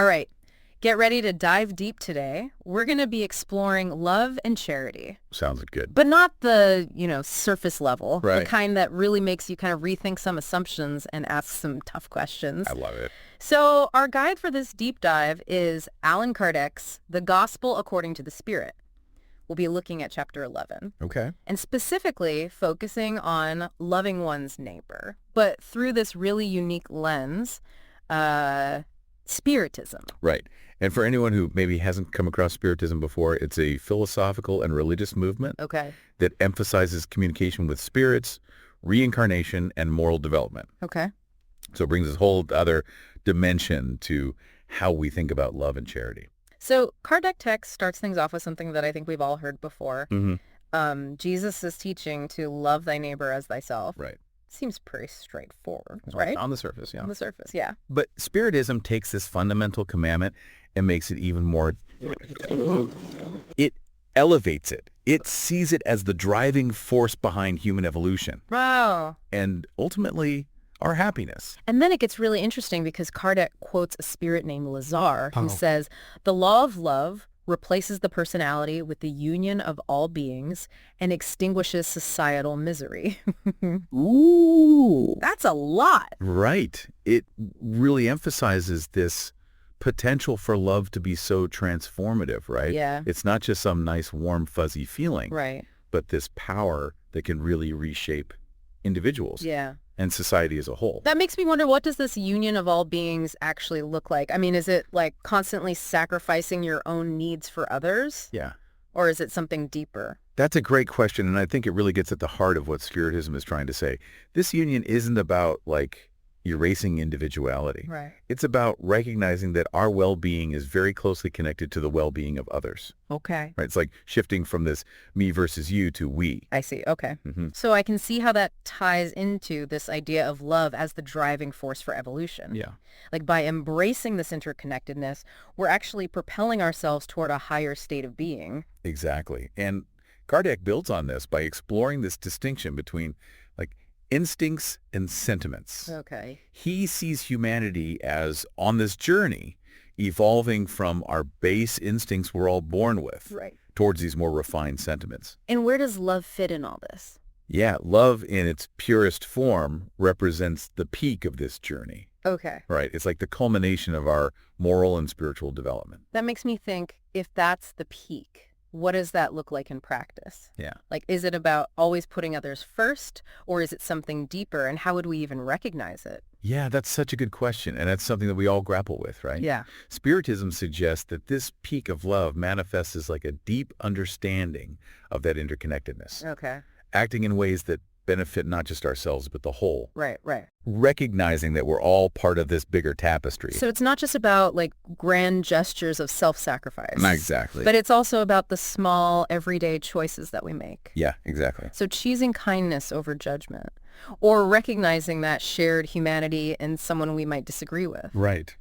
All right. Get ready to dive deep today. We're going to be exploring love and charity. Sounds good. But not the, surface level. Right. The kind that really makes you kind of rethink some assumptions and ask some tough questions. I love it. So our guide for this deep dive is Allan Kardec's The Gospel According to the Spirit. We'll be looking at chapter 11. Okay. And specifically focusing on loving one's neighbor, but through this really unique lens, Spiritism. Right. And for anyone who maybe hasn't come across Spiritism before, it's a philosophical and religious movement that emphasizes communication with spirits, reincarnation, and moral development. Okay. So it brings this whole other dimension to how we think about love and charity. So Kardec text starts things off with something that I think we've all heard before. Mm-hmm. Jesus is teaching to love thy neighbor as thyself. Right. Seems pretty straightforward, right? On the surface, yeah. On the surface, yeah. But Spiritism takes this fundamental commandment and makes it even more... It elevates it. It sees it as the driving force behind human evolution. Wow. And ultimately, our happiness. And then it gets really interesting because Kardec quotes a spirit named Lazare who says, the law of love replaces the personality with the union of all beings and extinguishes societal misery. Ooh. That's a lot. Right. It really emphasizes this potential for love to be so transformative, right? Yeah. It's not just some nice, warm, fuzzy feeling, Right. but this power that can really reshape individuals and society as a whole. That makes me wonder, what does this union of all beings actually look like? I mean, is it like constantly sacrificing your own needs for others? Yeah. Or is it something deeper? That's a great question, and I think it really gets at the heart of what Spiritism is trying to say. This union isn't about, erasing individuality. Right. It's about recognizing that our well-being is very closely connected to the well-being of others. Okay. Right? It's like shifting from this me versus you to we. I see. Okay. Mm-hmm. So I can see how that ties into this idea of love as the driving force for evolution. Yeah. Like by embracing this interconnectedness, we're actually propelling ourselves toward a higher state of being. Exactly. And Kardec builds on this by exploring this distinction between instincts and sentiments. Okay. He sees humanity as on this journey, evolving from our base instincts we're all born with towards these more refined sentiments. And where does love fit in all this? Yeah, love in its purest form represents the peak of this journey. Okay. Right. It's like the culmination of our moral and spiritual development. That makes me think, if that's the peak, what does that look like in practice? Yeah. Is it about always putting others first, or is it something deeper, and how would we even recognize it? Yeah, that's such a good question, and that's something that we all grapple with, right? Yeah. Spiritism suggests that this peak of love manifests as a deep understanding of that interconnectedness. Okay. Acting in ways that benefit not just ourselves, but the whole. Right. Recognizing that we're all part of this bigger tapestry. So it's not just about grand gestures of self-sacrifice. Not exactly. But it's also about the small, everyday choices that we make. Yeah, exactly. So choosing kindness over judgment, or recognizing that shared humanity in someone we might disagree with. Right.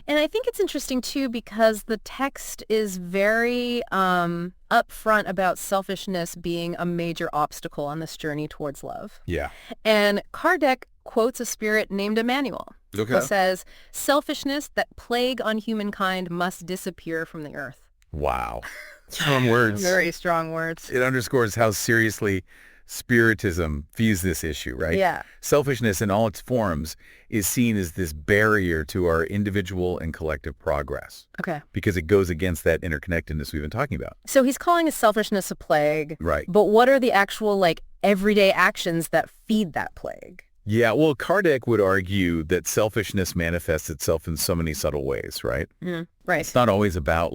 And I think it's interesting, too, because the text is very upfront about selfishness being a major obstacle on this journey towards love. Yeah. And Kardec quotes a spirit named Emmanuel, who says, selfishness, that plague on humankind, must disappear from the earth. Wow. Strong words. Very strong words. It underscores how seriously Spiritism views this issue, right? Yeah. Selfishness in all its forms is seen as this barrier to our individual and collective progress. Okay. Because it goes against that interconnectedness we've been talking about. So he's calling his selfishness a plague. Right. But what are the actual, everyday actions that feed that plague? Yeah, well, Kardec would argue that selfishness manifests itself in so many subtle ways, right? Right. It's not always about,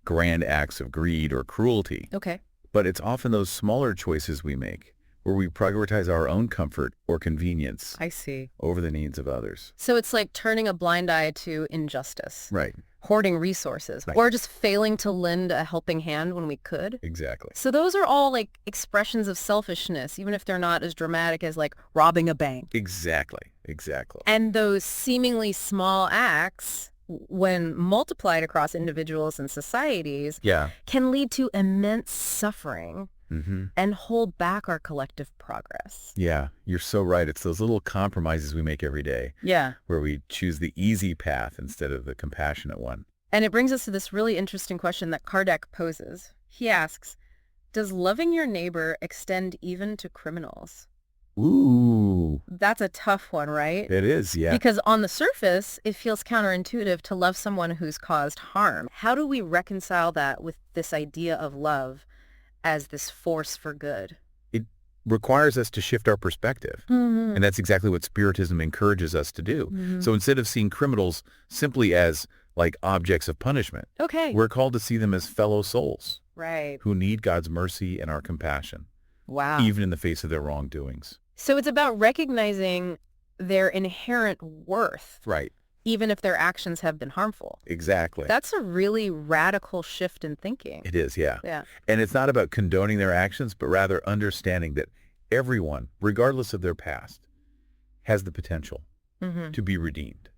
grand acts of greed or cruelty. Okay. But it's often those smaller choices we make where we prioritize our own comfort or convenience I see. over the needs of others. So it's like turning a blind eye to injustice. Right. Hoarding resources. Right. Or just failing to lend a helping hand when we could. Exactly. So those are all expressions of selfishness, even if they're not as dramatic as robbing a bank. Exactly. And those seemingly small acts, when multiplied across individuals and societies, can lead to immense suffering and hold back our collective progress. Yeah, you're so right. It's those little compromises we make every day Yeah. where we choose the easy path instead of the compassionate one. And it brings us to this really interesting question that Kardec poses. He asks, does loving your neighbor extend even to criminals? Ooh, That's a tough one, right? it is, yeah. Because on the surface, it feels counterintuitive to love someone who's caused harm. How do we reconcile that with this idea of love as this force for good? It requires us to shift our perspective. And that's exactly what Spiritism encourages us to do. So instead of seeing criminals simply as like objects of punishment, Okay. we're called to see them as fellow souls Right. who need God's mercy and our compassion, Wow. even in the face of their wrongdoings. So it's about recognizing their inherent worth, Right. even if their actions have been harmful. Exactly. That's a really radical shift in thinking. It is, yeah. Yeah. And it's not about condoning their actions, but rather understanding that everyone, regardless of their past, has the potential to be redeemed,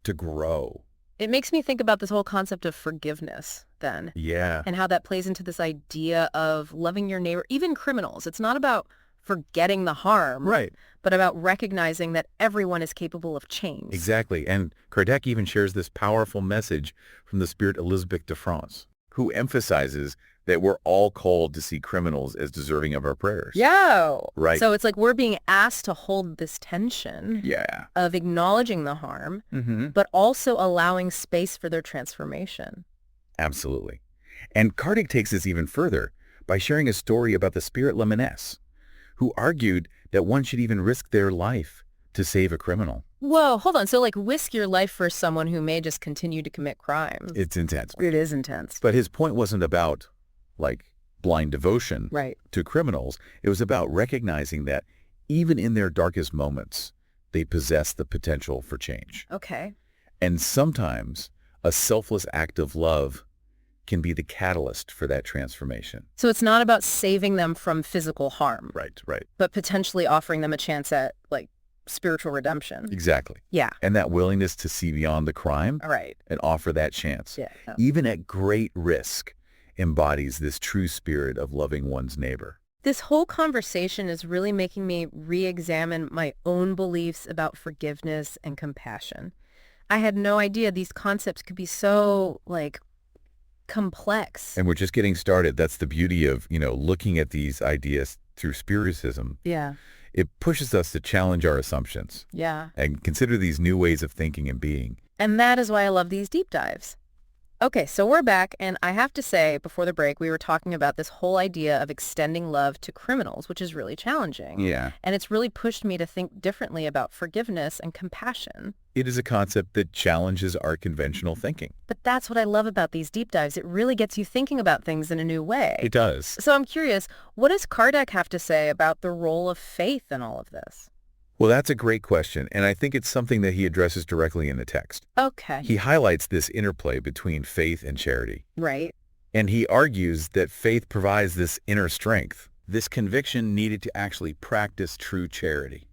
to grow. It makes me think about this whole concept of forgiveness then, Yeah. and how that plays into this idea of loving your neighbor, even criminals. It's not about forgetting the harm, Right. but about recognizing that everyone is capable of change. Exactly. And Kardec even shares this powerful message from the Spirit Elizabeth de France, who emphasizes that we're all called to see criminals as deserving of our prayers. Yeah. Right. So it's like we're being asked to hold this tension Yeah. of acknowledging the harm, but also allowing space for their transformation. Absolutely. And Kardec takes this even further by sharing a story about the spirit Lemonesse, who argued that one should even risk their life to save a criminal. Whoa, hold on. So like risk your life for someone who may just continue to commit crimes. It's intense. It is intense. But his point wasn't about, like, blind devotion Right. to criminals. It was about recognizing that even in their darkest moments, they possess the potential for change. Okay. And sometimes a selfless act of love can be the catalyst for that transformation. So it's not about saving them from physical harm, Right, right. but potentially offering them a chance at like spiritual redemption. Exactly. Yeah. And that willingness to see beyond the crime All right. and offer that chance, Yeah. even at great risk, embodies this true spirit of loving one's neighbor. This whole conversation is really making me re-examine my own beliefs about forgiveness and compassion. I had no idea these concepts could be so like complex. And we're just getting started. That's the beauty of, looking at these ideas through Spiritism. Yeah. It pushes us to challenge our assumptions Yeah. and consider these new ways of thinking and being. And that is why I love these deep dives. Okay, so we're back, and I have to say, before the break, we were talking about this whole idea of extending love to criminals, which is really challenging. Yeah. And it's really pushed me to think differently about forgiveness and compassion. It is a concept that challenges our conventional thinking. But that's what I love about these deep dives. It really gets you thinking about things in a new way. It does. So I'm curious, what does Kardec have to say about the role of faith in all of this? Well, that's a great question, and I think it's something that he addresses directly in the text. Okay. He highlights this interplay between faith and charity. Right. And he argues that faith provides this inner strength, this conviction needed to actually practice true charity.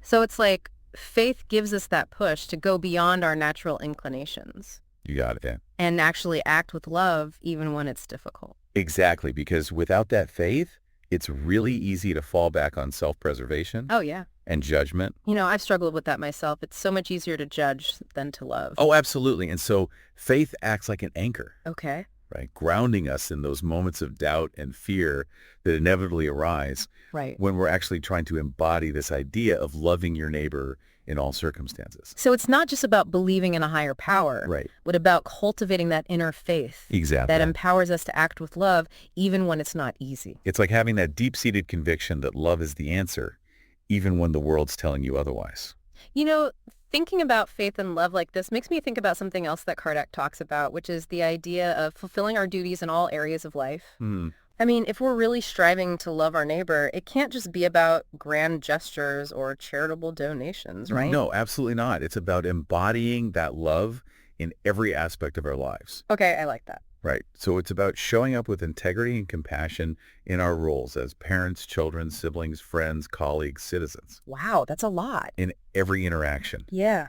So it's like faith gives us that push to go beyond our natural inclinations You got it. and actually act with love even when it's difficult. Exactly, because without that faith, it's really easy to fall back on self-preservation Oh, yeah. and judgment. I've struggled with that myself. It's so much easier to judge than to love. Oh, absolutely. And so faith acts like an anchor, Okay. right? Grounding us in those moments of doubt and fear that inevitably arise Right. when we're actually trying to embody this idea of loving your neighbor in all circumstances. So it's not just about believing in a higher power, Right. but about cultivating that inner faith Exactly. that empowers us to act with love even when it's not easy. It's like having that deep-seated conviction that love is the answer, even when the world's telling you otherwise. Thinking about faith and love like this makes me think about something else that Kardec talks about, which is the idea of fulfilling our duties in all areas of life. I mean, if we're really striving to love our neighbor, it can't just be about grand gestures or charitable donations, right? No, absolutely not. It's about embodying that love in every aspect of our lives. Okay, I like that. Right. So it's about showing up with integrity and compassion in our roles as parents, children, siblings, friends, colleagues, citizens, Wow, that's a lot. in every interaction. Yeah.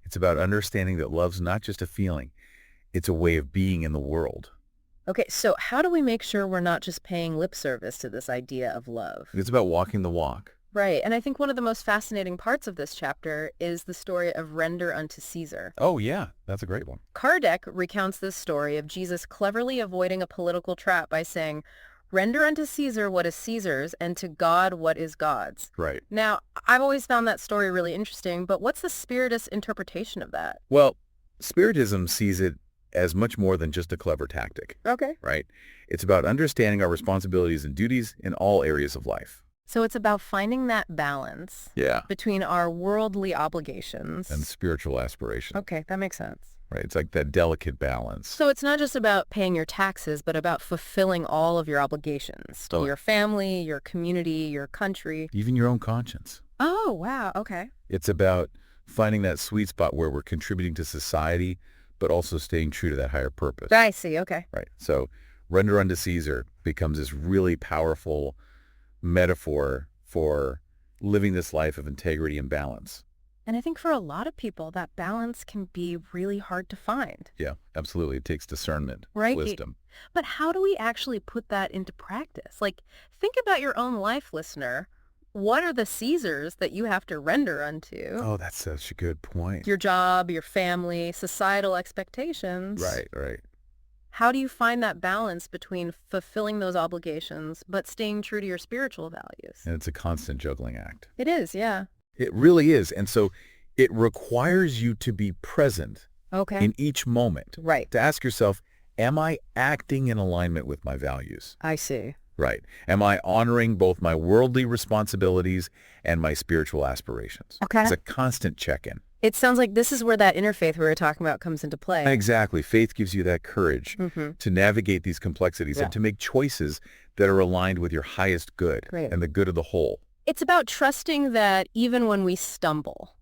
It's about understanding that love's not just a feeling. It's a way of being in the world. Okay, so how do we make sure we're not just paying lip service to this idea of love? It's about walking the walk. Right, and I think one of the most fascinating parts of this chapter is the story of render unto Caesar. Oh, yeah, that's a great one. Kardec recounts this story of Jesus cleverly avoiding a political trap by saying, render unto Caesar what is Caesar's, and to God what is God's. Right. Now, I've always found that story really interesting, but what's the Spiritist interpretation of that? Well, Spiritism sees it as much more than just a clever tactic, Okay. right? It's about understanding our responsibilities and duties in all areas of life. So it's about finding that balance Yeah. between our worldly obligations. And spiritual aspiration. Okay, that makes sense. Right. It's like that delicate balance. So it's not just about paying your taxes, but about fulfilling all of your obligations to Oh. your family, your community, your country. Even your own conscience. Oh, wow. Okay. It's about finding that sweet spot where we're contributing to society, but also staying true to that higher purpose. I see. Okay. Right. So render unto Caesar becomes this really powerful metaphor for living this life of integrity and balance. And I think for a lot of people, that balance can be really hard to find. Yeah, absolutely. It takes discernment, Right. wisdom. But how do we actually put that into practice? Like, think about your own life, listener. What are the Caesars that you have to render unto? Oh, that's such a good point. Your job, your family, societal expectations. Right, right. How do you find that balance between fulfilling those obligations but staying true to your spiritual values? And it's a constant juggling act. It is, yeah. It really is. And so it requires you to be present Okay. in each moment. Right. To ask yourself, am I acting in alignment with my values? I see. Right. Am I honoring both my worldly responsibilities and my spiritual aspirations? Okay. It's a constant check-in. It sounds like this is where that interfaith we were talking about comes into play. Exactly. Faith gives you that courage to navigate these complexities Yeah. and to make choices that are aligned with your highest good Great. and the good of the whole. It's about trusting that even when we stumble,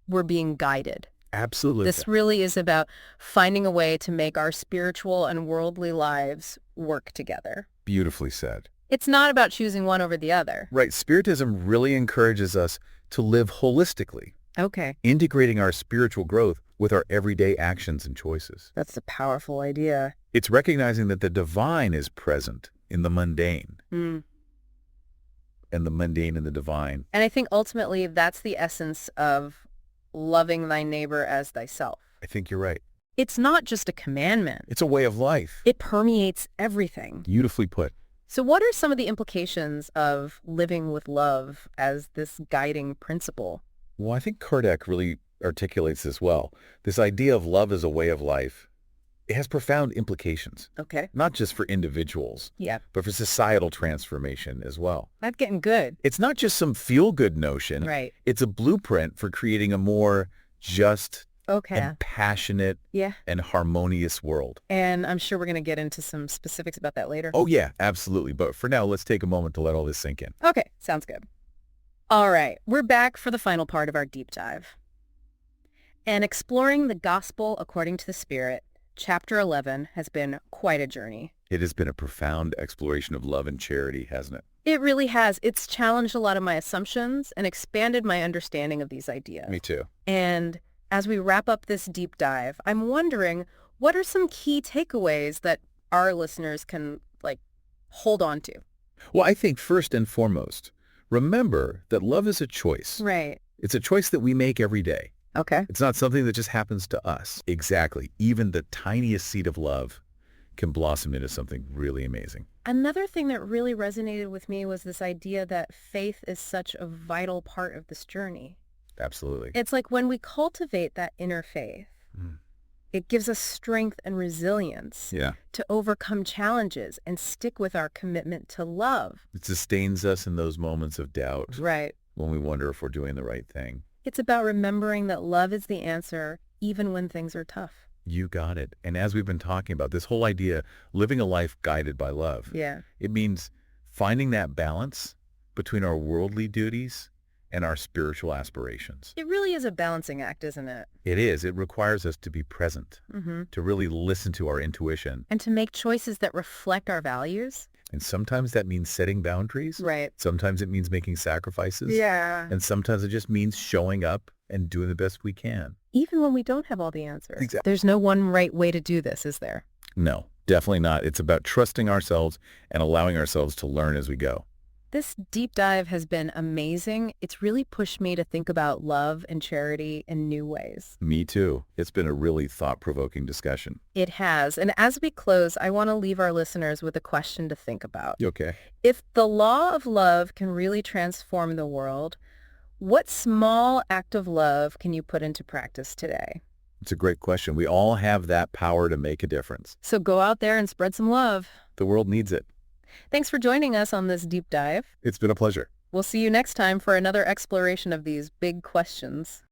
we're being guided. Absolutely. This really is about finding a way to make our spiritual and worldly lives work together. Beautifully said. It's not about choosing one over the other. Right. Spiritism really encourages us to live holistically, Okay. integrating our spiritual growth with our everyday actions and choices. That's a powerful idea. It's recognizing that the divine is present in the mundane, Mm. and the mundane in the divine. And I think ultimately that's the essence of loving thy neighbor as thyself. I think you're right. It's not just a commandment. It's a way of life. It permeates everything. Beautifully put. So what are some of the implications of living with love as this guiding principle? Well, I think Kardec really articulates this well. This idea of love as a way of life, it has profound implications, Okay. not just for individuals, Yeah. but for societal transformation as well. That's getting good. It's not just some feel-good notion. Right. It's a blueprint for creating a more just Okay. and passionate Yeah. and harmonious world. And I'm sure we're going to get into some specifics about that later. Oh, yeah, absolutely. But for now, let's take a moment to let all this sink in. Okay. Sounds good. All right. We're back for the final part of our deep dive. And exploring the gospel according to the Spirit, Chapter 11 has been quite a journey. It has been a profound exploration of love and charity, hasn't it? It really has. It's challenged a lot of my assumptions and expanded my understanding of these ideas. Me too. And as we wrap up this deep dive, I'm wondering, what are some key takeaways that our listeners can, hold on to? Well, I think first and foremost, remember that love is a choice. Right. It's a choice that we make every day. Okay. It's not something that just happens to us. Exactly. Even the tiniest seed of love can blossom into something really amazing. Another thing that really resonated with me was this idea that faith is such a vital part of this journey. Absolutely. It's like when we cultivate that inner faith, it gives us strength and resilience Yeah. to overcome challenges and stick with our commitment to love. It sustains us in those moments of doubt Right. when we wonder if we're doing the right thing. It's about remembering that love is the answer even when things are tough. You got it. And as we've been talking about, this whole idea, living a life guided by love, Yeah. it means finding that balance between our worldly duties and our spiritual aspirations. It really is a balancing act, isn't it? It is. It requires us to be present, Mm-hmm. to really listen to our intuition. And to make choices that reflect our values. And sometimes that means setting boundaries. Right. Sometimes it means making sacrifices. Yeah. And sometimes it just means showing up and doing the best we can. Even when we don't have all the answers. Exactly. There's no one right way to do this, is there? No. Definitely not. It's about trusting ourselves and allowing ourselves to learn as we go. This deep dive has been amazing. It's really pushed me to think about love and charity in new ways. Me too. It's been a really thought-provoking discussion. It has. And as we close, I want to leave our listeners with a question to think about. Okay. If the law of love can really transform the world, what small act of love can you put into practice today? It's a great question. We all have that power to make a difference. So go out there and spread some love. The world needs it. Thanks for joining us on this deep dive. It's been a pleasure. We'll see you next time for another exploration of these big questions.